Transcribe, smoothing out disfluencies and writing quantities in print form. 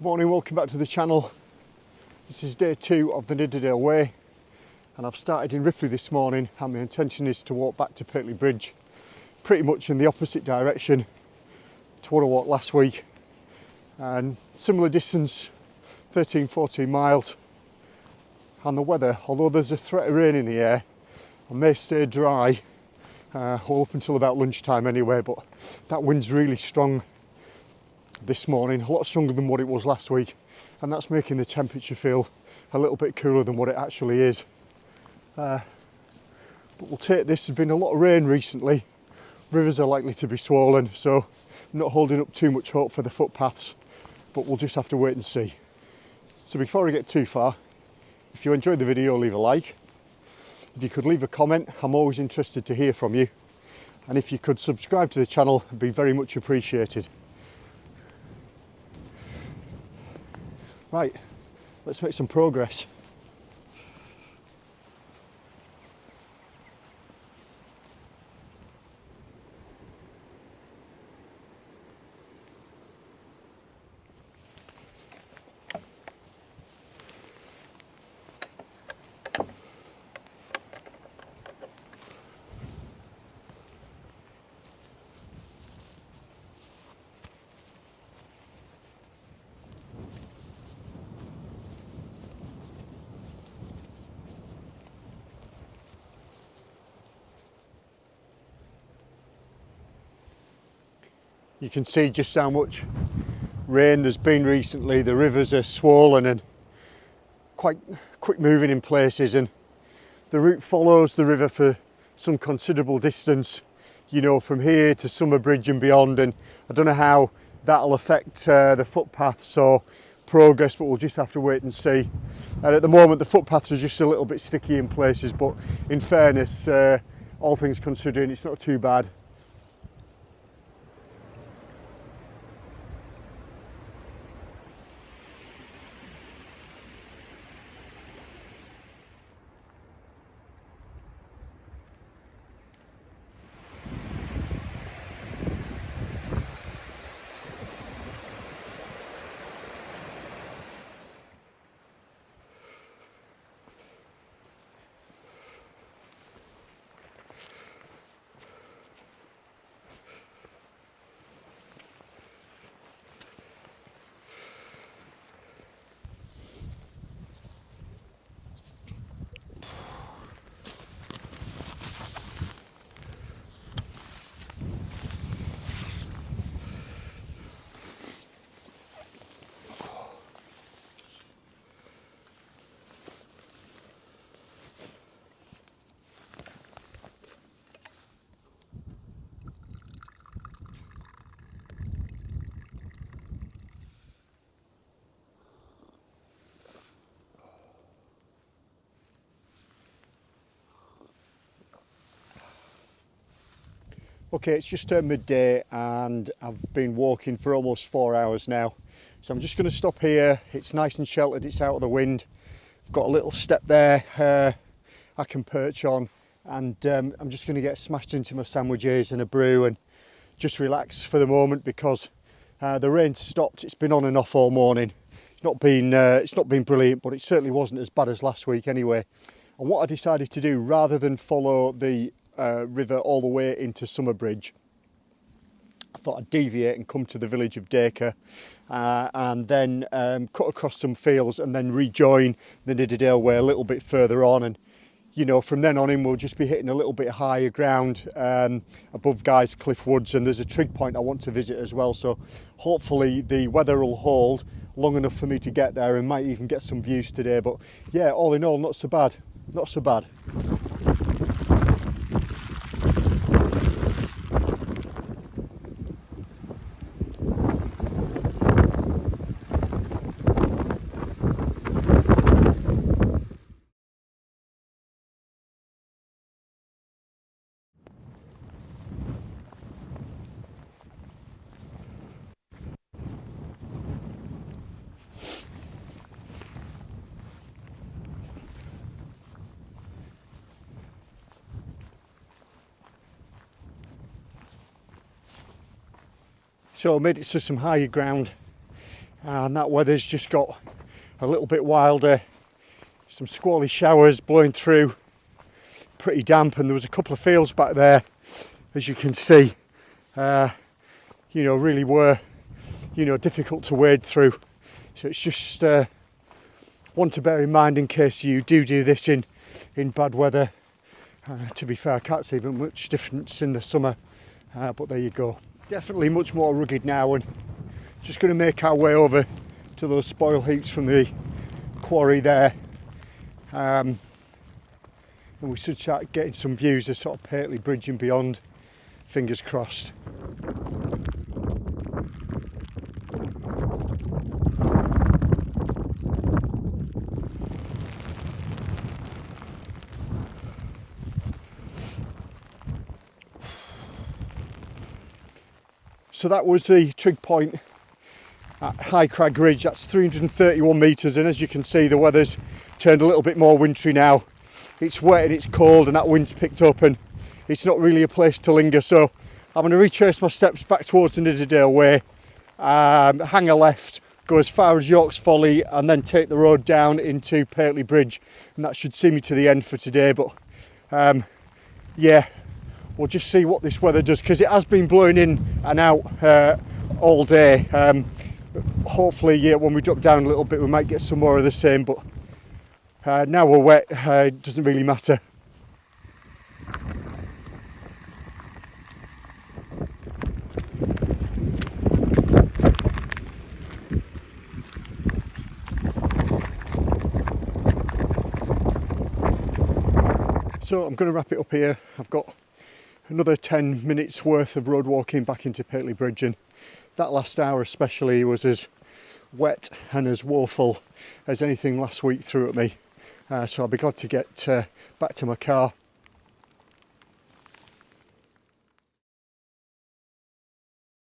Morning, welcome back to the channel. This is day 2 of the Nidderdale Way and I've started in Ripley this morning and my intention is to walk back to Pateley Bridge pretty much in the opposite direction to what I walked last week, and similar distance, 13-14 miles. And the weather, although there's a threat of rain in the air, I may stay dry up until about lunchtime anyway, but that wind's really strong this morning, a lot stronger than what it was last week, and that's making the temperature feel a little bit cooler than what it actually is. But we'll take this. There's been a lot of rain recently, rivers are likely to be swollen, so I'm not holding up too much hope for the footpaths, but we'll just have to wait and see. So before I get too far, if you enjoyed the video, leave a like. If you could leave a comment, I'm always interested to hear from you, and if you could subscribe to the channel, it'd be very much appreciated. Right, let's make some progress. You can see just how much rain there's been recently. The rivers are swollen and quite quick moving in places, and the route follows the river for some considerable distance, you know, from here to Summer Bridge and beyond, and I don't know how that'll affect the footpaths or progress, but we'll just have to wait and see. And at the moment the footpaths are just a little bit sticky in places, but in fairness, all things considering, it's not too bad. Okay, it's just turned midday and I've been walking for almost 4 hours now. So I'm just going to stop here. It's nice and sheltered, it's out of the wind. I've got a little step there I can perch on, and I'm just going to get smashed into my sandwiches and a brew and just relax for the moment, because the rain's stopped. It's been on and off all morning. It's not been brilliant, but it certainly wasn't as bad as last week anyway. And what I decided to do, rather than follow the river all the way into Summer Bridge, I thought I'd deviate and come to the village of Dacre and then cut across some fields and then rejoin the Nidderdale Way a little bit further on, and you know, from then on in we'll just be hitting a little bit higher ground above Guy's Cliff Woods, and there's a trig point I want to visit as well, so hopefully the weather will hold long enough for me to get there and might even get some views today. But yeah, all in all, not so bad, not so bad. So I made it to some higher ground. and that weather's just got a little bit wilder. Some squally showers blowing through, pretty damp, and there was a couple of fields back there, as you can see, really were, difficult to wade through. So it's just one to bear in mind in case you do this in bad weather. To be fair, I can't see much difference in the summer, but there you go. Definitely much more rugged now, and just going to make our way over to those spoil heaps from the quarry there. And we should start getting some views of sort of Pateley Bridge and beyond, fingers crossed. So that was the Trig point at High Crag Ridge. That's 331 metres, and as you can see, the weather's turned a little bit more wintry now. It's wet and it's cold, and that wind's picked up, and it's not really a place to linger. So I'm going to retrace my steps back towards the Nidderdale Way, hang a left, go as far as York's Folly, and then take the road down into Pateley Bridge, and that should see me to the end for today. But yeah, we'll just see what this weather does, because it has been blowing in and out all day. Hopefully, when we drop down a little bit, we might get some more of the same, but now we're wet, it doesn't really matter. So I'm going to wrap it up here. I've got another 10 minutes worth of road walking back into Pateley Bridge, and that last hour especially was as wet and as woeful as anything last week threw at me. So I'll be glad to get back to my car.